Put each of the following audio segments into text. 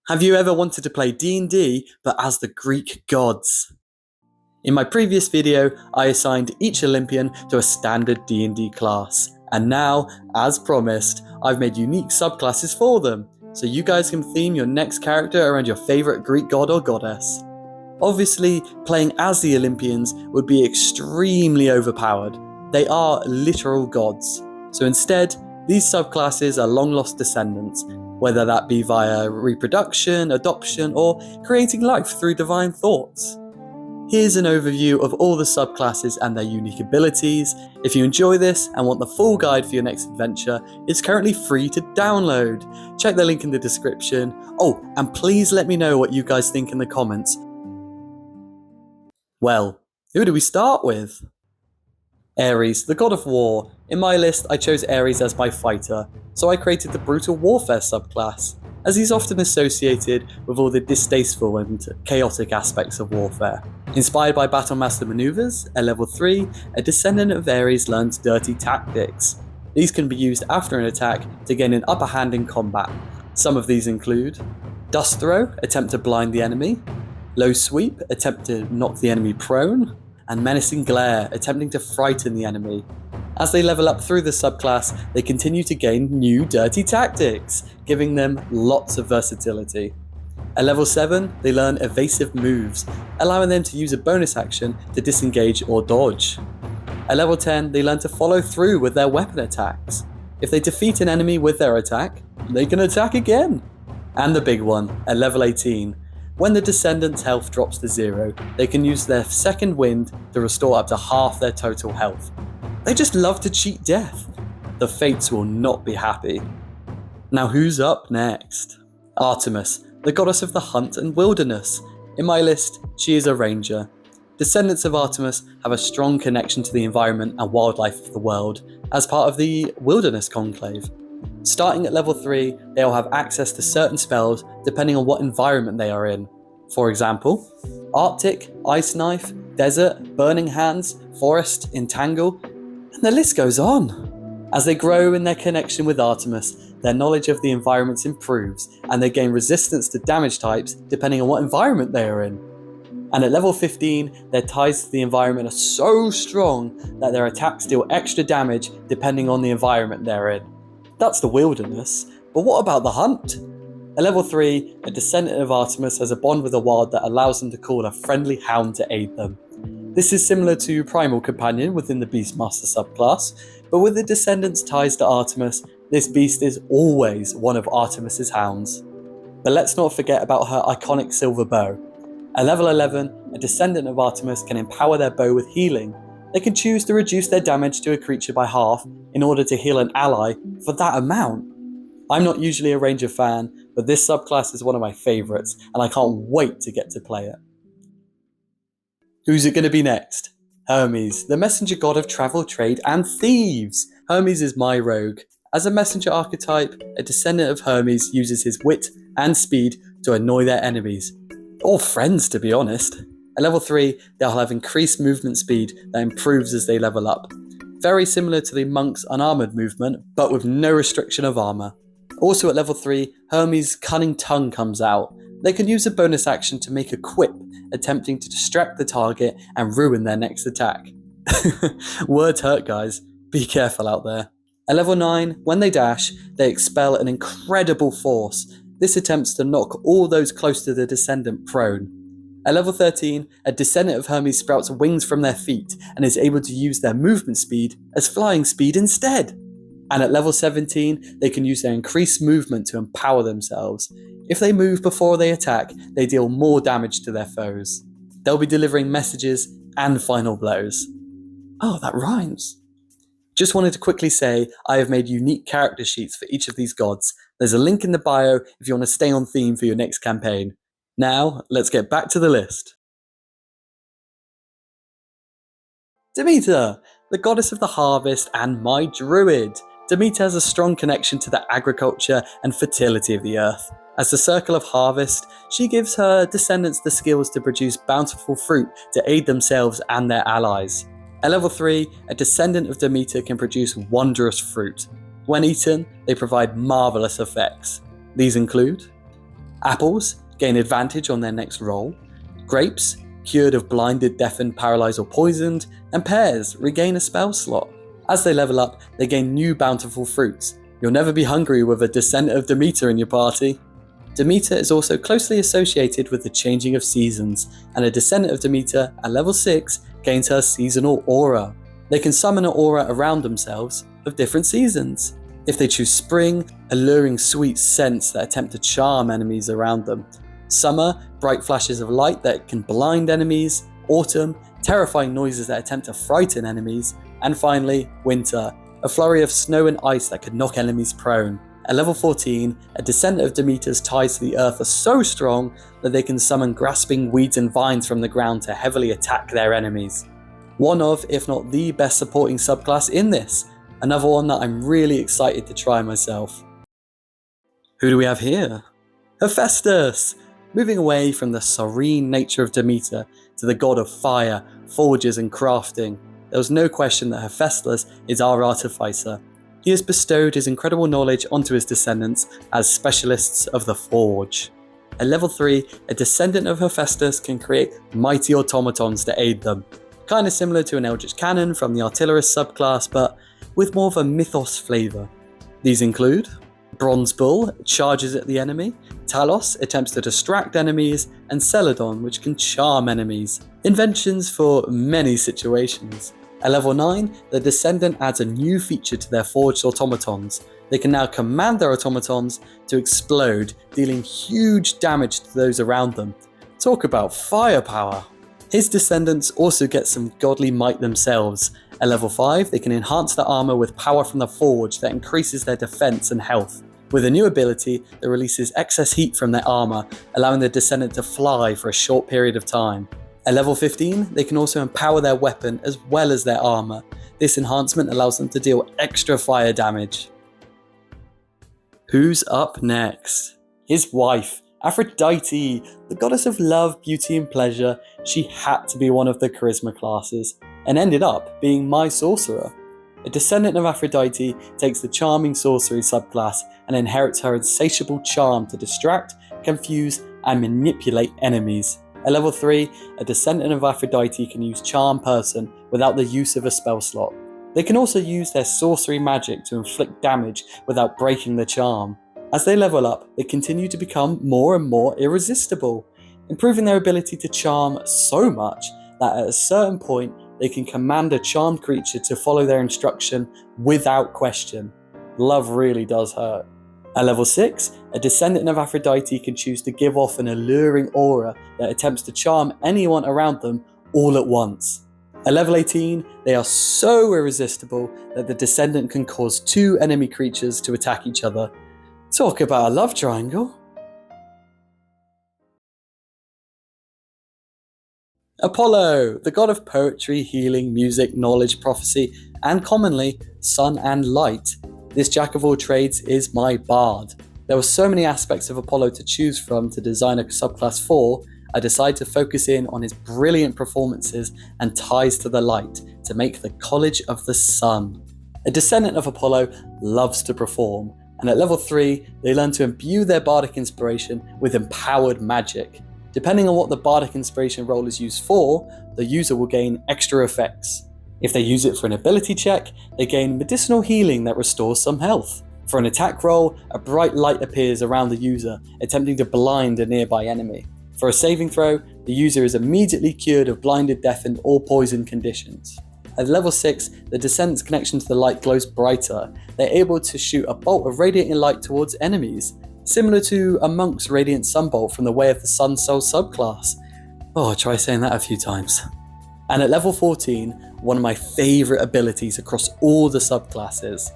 Have you ever wanted to play D&D but as the Greek gods? In my previous video, I assigned each Olympian to a standard D&D class, and now, as promised, I've made unique subclasses for them, so you guys can theme your next character around your favourite Greek god or goddess. Obviously, playing as the Olympians would be extremely overpowered. They are literal gods, so instead, these subclasses are long-lost descendants, whether that be via reproduction, adoption, or creating life through divine thoughts. Here's an overview of all the subclasses and their unique abilities. If you enjoy this and want the full guide for your next adventure, it's currently free to download. Check the link in the description. Oh, and please let me know what you guys think in the comments. Well, who do we start with? Ares, the god of war. In my list, I chose Ares as my fighter, so I created the brutal warfare subclass, as he's often associated with all the distasteful and chaotic aspects of warfare. Inspired by Battlemaster maneuvers, at level 3, a descendant of Ares learns dirty tactics. These can be used after an attack to gain an upper hand in combat. Some of these include Dust Throw, attempt to blind the enemy, Low Sweep, attempt to knock the enemy prone, and Menacing Glare, attempting to frighten the enemy. As they level up through the subclass, they continue to gain new dirty tactics, giving them lots of versatility. At level 7, they learn evasive moves, allowing them to use a bonus action to disengage or dodge. At level 10, they learn to follow through with their weapon attacks. If they defeat an enemy with their attack, they can attack again. And the big one, at level 18, when the descendant's health drops to 0, they can use their second wind to restore up to half their total health. They just love to cheat death. The Fates will not be happy. Now who's up next? Artemis, the goddess of the hunt and wilderness. In my list, she is a ranger. Descendants of Artemis have a strong connection to the environment and wildlife of the world as part of the Wilderness Conclave. Starting at level 3, they will have access to certain spells depending on what environment they are in. For example, Arctic, Ice Knife, Desert, Burning Hands, Forest, Entangle, and the list goes on. As they grow in their connection with Artemis, their knowledge of the environments improves and they gain resistance to damage types depending on what environment they are in. And at level 15, their ties to the environment are so strong that their attacks deal extra damage depending on the environment they're in. That's the wilderness, but what about the hunt? At level 3, a descendant of Artemis has a bond with the wild that allows them to call a friendly hound to aid them. This is similar to Primal Companion within the Beastmaster subclass, but with the descendant's ties to Artemis, this beast is always one of Artemis's hounds. But let's not forget about her iconic silver bow. At level 11, a descendant of Artemis can empower their bow with healing. They can choose to reduce their damage to a creature by half in order to heal an ally for that amount. I'm not usually a ranger fan, but this subclass is one of my favourites and I can't wait to get to play it. Who's it going to be next? Hermes, the messenger god of travel, trade and thieves. Hermes is my rogue. As a messenger archetype, a descendant of Hermes uses his wit and speed to annoy their enemies. Or friends, to be honest. At level 3, they'll have increased movement speed that improves as they level up. Very similar to the monk's unarmoured movement, but with no restriction of armour. Also at level 3, Hermes' cunning tongue comes out. They can use a bonus action to make a quip, attempting to distract the target and ruin their next attack. Words hurt, guys. Be careful out there. At level 9, when they dash, they expel an incredible force. This attempts to knock all those close to the descendant prone. At level 13, a descendant of Hermes sprouts wings from their feet and is able to use their movement speed as flying speed instead. And at level 17, they can use their increased movement to empower themselves. If they move before they attack, they deal more damage to their foes. They'll be delivering messages and final blows. Oh, that rhymes. Just wanted to quickly say I have made unique character sheets for each of these gods. There's a link in the bio if you want to stay on theme for your next campaign. Now, let's get back to the list. Demeter, the goddess of the harvest and my druid. Demeter has a strong connection to the agriculture and fertility of the earth. As the circle of harvest, she gives her descendants the skills to produce bountiful fruit to aid themselves and their allies. At level 3, a descendant of Demeter can produce wondrous fruit. When eaten, they provide marvellous effects. These include Apples gain advantage on their next roll. Grapes, cured of blinded, deafened, paralysed or poisoned. And pears regain a spell slot. As they level up, they gain new bountiful fruits. You'll never be hungry with a descendant of Demeter in your party. Demeter is also closely associated with the changing of seasons, and a descendant of Demeter at level 6 gains her seasonal aura. They can summon an aura around themselves of different seasons. If they choose spring, alluring sweet scents that attempt to charm enemies around them. Summer, bright flashes of light that can blind enemies. Autumn, terrifying noises that attempt to frighten enemies. And finally, winter, a flurry of snow and ice that could knock enemies prone. At level 14, a descendant of Demeter's ties to the earth are so strong that they can summon grasping weeds and vines from the ground to heavily attack their enemies. One of, if not the best supporting subclass in this. Another one that I'm really excited to try myself. Who do we have here? Hephaestus! Moving away from the serene nature of Demeter to the god of fire, forges and crafting, there was no question that Hephaestus is our artificer. He has bestowed his incredible knowledge onto his descendants as specialists of the forge. At level 3, a descendant of Hephaestus can create mighty automatons to aid them. Kinda similar to an Eldritch Cannon from the Artillerist subclass, but with more of a mythos flavour. These include Bronze Bull, charges at the enemy. Talos attempts to distract enemies. And Celadon, which can charm enemies. Inventions for many situations. At level 9, the Descendant adds a new feature to their forged automatons. They can now command their automatons to explode, dealing huge damage to those around them. Talk about firepower! His descendants also get some godly might themselves. At level 5, they can enhance their armor with power from the forge that increases their defense and health. With a new ability that releases excess heat from their armor, allowing the descendant to fly for a short period of time. At level 15, they can also empower their weapon as well as their armor. This enhancement allows them to deal extra fire damage. Who's up next? His wife, Aphrodite, the goddess of love, beauty and pleasure. She had to be one of the charisma classes, and ended up being my sorcerer. A descendant of Aphrodite takes the charming sorcery subclass and inherits her insatiable charm to distract, confuse and manipulate enemies. At level 3, a descendant of Aphrodite can use Charm Person without the use of a spell slot. They can also use their sorcery magic to inflict damage without breaking the charm. As they level up, they continue to become more and more irresistible, improving their ability to charm so much that at a certain point they can command a charmed creature to follow their instruction without question. Love really does hurt. At level 6, a descendant of Aphrodite can choose to give off an alluring aura that attempts to charm anyone around them all at once. At level 18, they are so irresistible that the descendant can cause 2 enemy creatures to attack each other. Talk about a love triangle. Apollo, the god of poetry, healing, music, knowledge, prophecy, and commonly, sun and light. This jack of all trades is my bard. There were so many aspects of Apollo to choose from to design a subclass for, I decided to focus in on his brilliant performances and ties to the light to make the College of the Sun. A descendant of Apollo loves to perform, and at level 3, they learn to imbue their bardic inspiration with empowered magic. Depending on what the bardic inspiration roll is used for, the user will gain extra effects. If they use it for an ability check, they gain medicinal healing that restores some health. For an attack roll, a bright light appears around the user, attempting to blind a nearby enemy. For a saving throw, the user is immediately cured of blinded, deafened, or poisoned conditions. At level 6, the descendant's connection to the light glows brighter. They're able to shoot a bolt of radiating light towards enemies, similar to a monk's radiant sunbolt from the Way of the Sun Soul subclass. Oh, try saying that a few times. And at level 14, one of my favourite abilities across all the subclasses.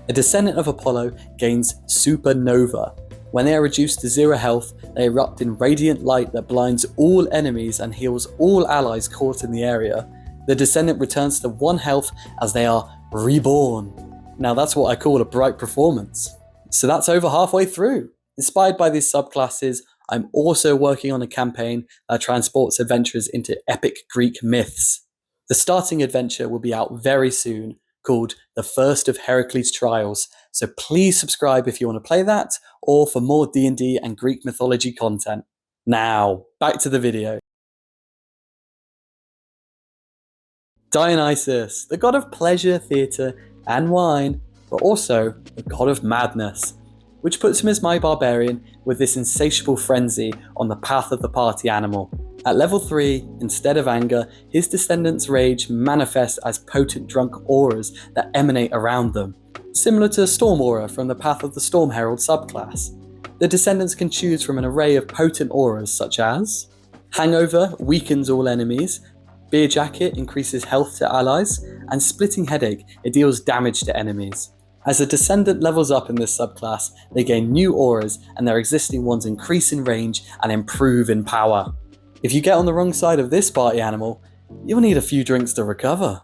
A descendant of Apollo gains Supernova. When they are reduced to 0 health, they erupt in radiant light that blinds all enemies and heals all allies caught in the area. The descendant returns to 1 health as they are reborn. Now that's what I call a bright performance. So that's over halfway through. Inspired by these subclasses, I'm also working on a campaign that transports adventurers into epic Greek myths. The starting adventure will be out very soon, called The First of Heracles Trials, so please subscribe if you want to play that, or for more D&D and Greek mythology content. Now, back to the video. Dionysus, the god of pleasure, theatre, and wine, but also the god of madness, which puts him as my barbarian with this insatiable frenzy on the path of the party animal. At level 3, instead of anger, his descendants' rage manifests as potent drunk auras that emanate around them, similar to Storm Aura from the Path of the Storm Herald subclass. The descendants can choose from an array of potent auras such as Hangover weakens all enemies, Beer Jacket increases health to allies, and Splitting Headache, it deals damage to enemies. As a descendant levels up in this subclass, they gain new auras and their existing ones increase in range and improve in power. If you get on the wrong side of this party animal, you'll need a few drinks to recover.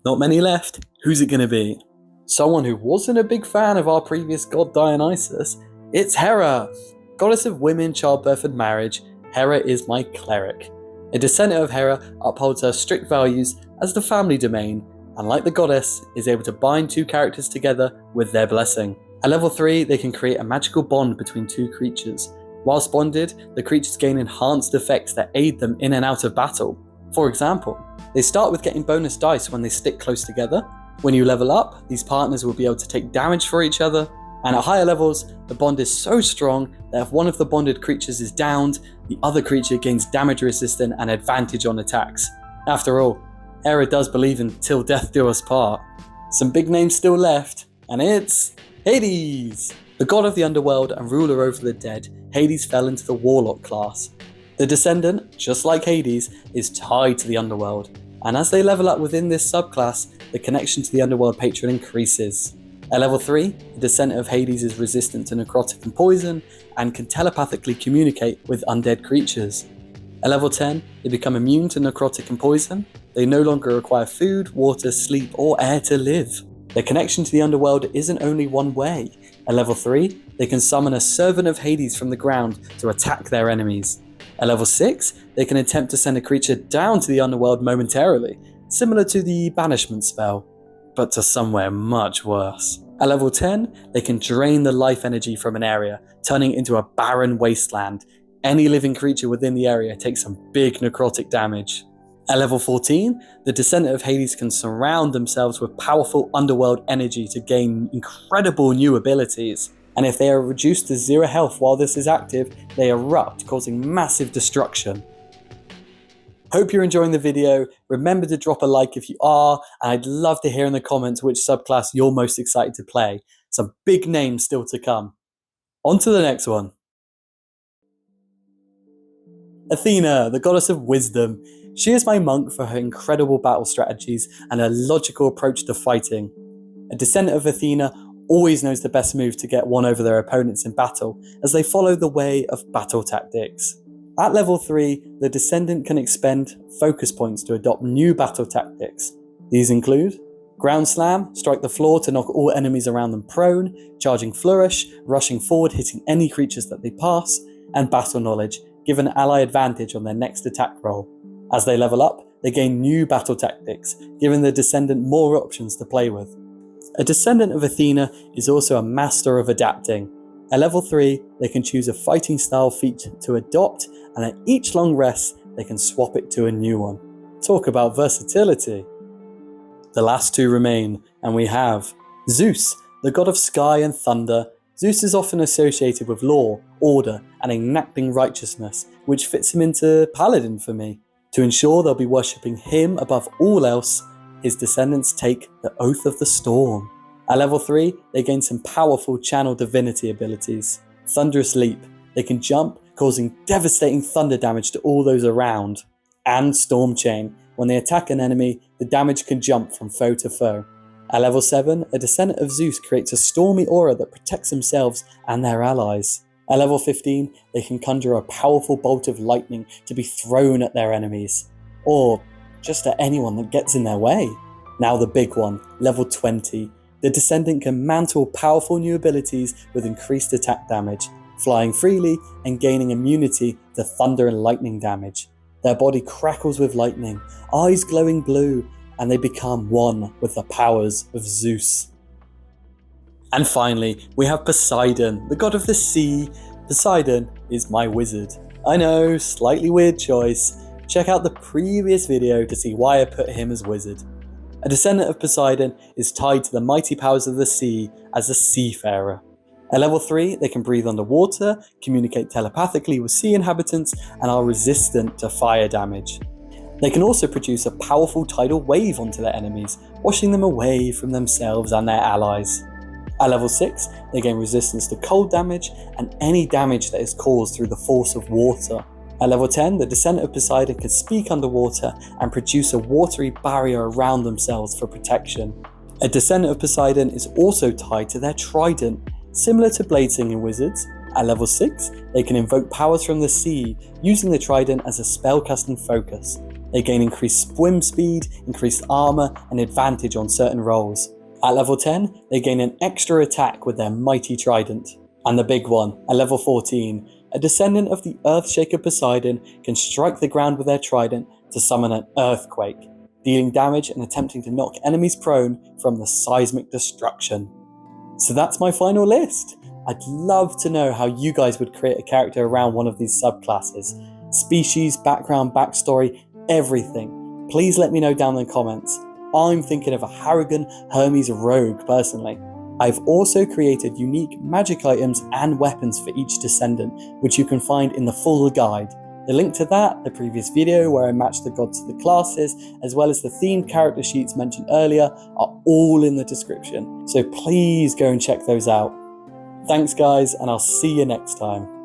Not many left. Who's it going to be? Someone who wasn't a big fan of our previous god Dionysus. It's Hera! Goddess of women, childbirth and marriage, Hera is my cleric. A descendant of Hera upholds her strict values as the family domain, and like the goddess, is able to bind two characters together with their blessing. At level 3, they can create a magical bond between two creatures. Whilst bonded, the creatures gain enhanced effects that aid them in and out of battle. For example, they start with getting bonus dice when they stick close together. When you level up, these partners will be able to take damage for each other, and at higher levels, the bond is so strong that if one of the bonded creatures is downed, the other creature gains damage resistance and advantage on attacks. After all, Hera does believe in till death do us part. Some big names still left, and it's Hades! The god of the underworld and ruler over the dead, Hades fell into the warlock class. The descendant, just like Hades, is tied to the underworld, and as they level up within this subclass, the connection to the underworld patron increases. At level 3, the descendant of Hades is resistant to necrotic and poison, and can telepathically communicate with undead creatures. At level 10, they become immune to necrotic and poison. They no longer require food, water, sleep, or air to live. Their connection to the underworld isn't only one way. At level 3, they can summon a servant of Hades from the ground to attack their enemies. At level 6, they can attempt to send a creature down to the underworld momentarily, similar to the banishment spell, but to somewhere much worse. At level 10, they can drain the life energy from an area, turning it into a barren wasteland. Any living creature within the area takes some big necrotic damage. At level 14, the descendant of Hades can surround themselves with powerful underworld energy to gain incredible new abilities. And if they are reduced to 0 health while this is active, they erupt, causing massive destruction. Hope you're enjoying the video. Remember to drop a like if you are, and I'd love to hear in the comments which subclass you're most excited to play. Some big names still to come. On to the next one. Athena, the goddess of wisdom. She is my monk for her incredible battle strategies and her logical approach to fighting. A descendant of Athena always knows the best move to get one over their opponents in battle, as they follow the way of battle tactics. At level 3, the descendant can expend focus points to adopt new battle tactics. These include Ground Slam, strike the floor to knock all enemies around them prone, Charging Flourish, rushing forward hitting any creatures that they pass, and Battle Knowledge, give an ally advantage on their next attack roll. As they level up, they gain new battle tactics, giving the descendant more options to play with. A descendant of Athena is also a master of adapting. At level 3, they can choose a fighting style feat to adopt, and at each long rest, they can swap it to a new one. Talk about versatility. The last two remain, and we have Zeus, the god of sky and thunder. Zeus is often associated with law, order, and enacting righteousness, which fits him into Paladin for me. To ensure they'll be worshipping him above all else, his descendants take the Oath of the Storm. At level 3, they gain some powerful channel divinity abilities. Thunderous Leap, they can jump, causing devastating thunder damage to all those around. And Storm Chain, when they attack an enemy, the damage can jump from foe to foe. At level 7, a descendant of Zeus creates a stormy aura that protects themselves and their allies. At level 15, they can conjure a powerful bolt of lightning to be thrown at their enemies, or just at anyone that gets in their way. Now the big one, level 20. The descendant can mantle powerful new abilities with increased attack damage, flying freely and gaining immunity to thunder and lightning damage. Their body crackles with lightning, eyes glowing blue, and they become one with the powers of Zeus. And finally, we have Poseidon, the god of the sea. Poseidon is my wizard. I know, slightly weird choice. Check out the previous video to see why I put him as wizard. A descendant of Poseidon is tied to the mighty powers of the sea as a seafarer. At level 3, they can breathe underwater, communicate telepathically with sea inhabitants, and are resistant to fire damage. They can also produce a powerful tidal wave onto their enemies, washing them away from themselves and their allies. At level 6, they gain resistance to cold damage and any damage that is caused through the force of water. At level 10, the descendant of Poseidon can speak underwater and produce a watery barrier around themselves for protection. A descendant of Poseidon is also tied to their trident. Similar to blade-singing wizards, at level 6, they can invoke powers from the sea, using the trident as a spellcasting focus. They gain increased swim speed, increased armor, and advantage on certain rolls. At level 10, they gain an extra attack with their mighty trident. And the big one, at level 14, a descendant of the Earthshaker Poseidon can strike the ground with their trident to summon an earthquake, dealing damage and attempting to knock enemies prone from the seismic destruction. So that's my final list. I'd love to know how you guys would create a character around one of these subclasses. Species, background, backstory, everything. Please let me know down in the comments. I'm thinking of a Harrigan Hermes rogue personally. I've also created unique magic items and weapons for each descendant, which you can find in the full guide. The link to that, the previous video where I matched the gods to the classes, as well as the themed character sheets mentioned earlier, are all in the description, so please go and check those out. Thanks guys, and I'll see you next time.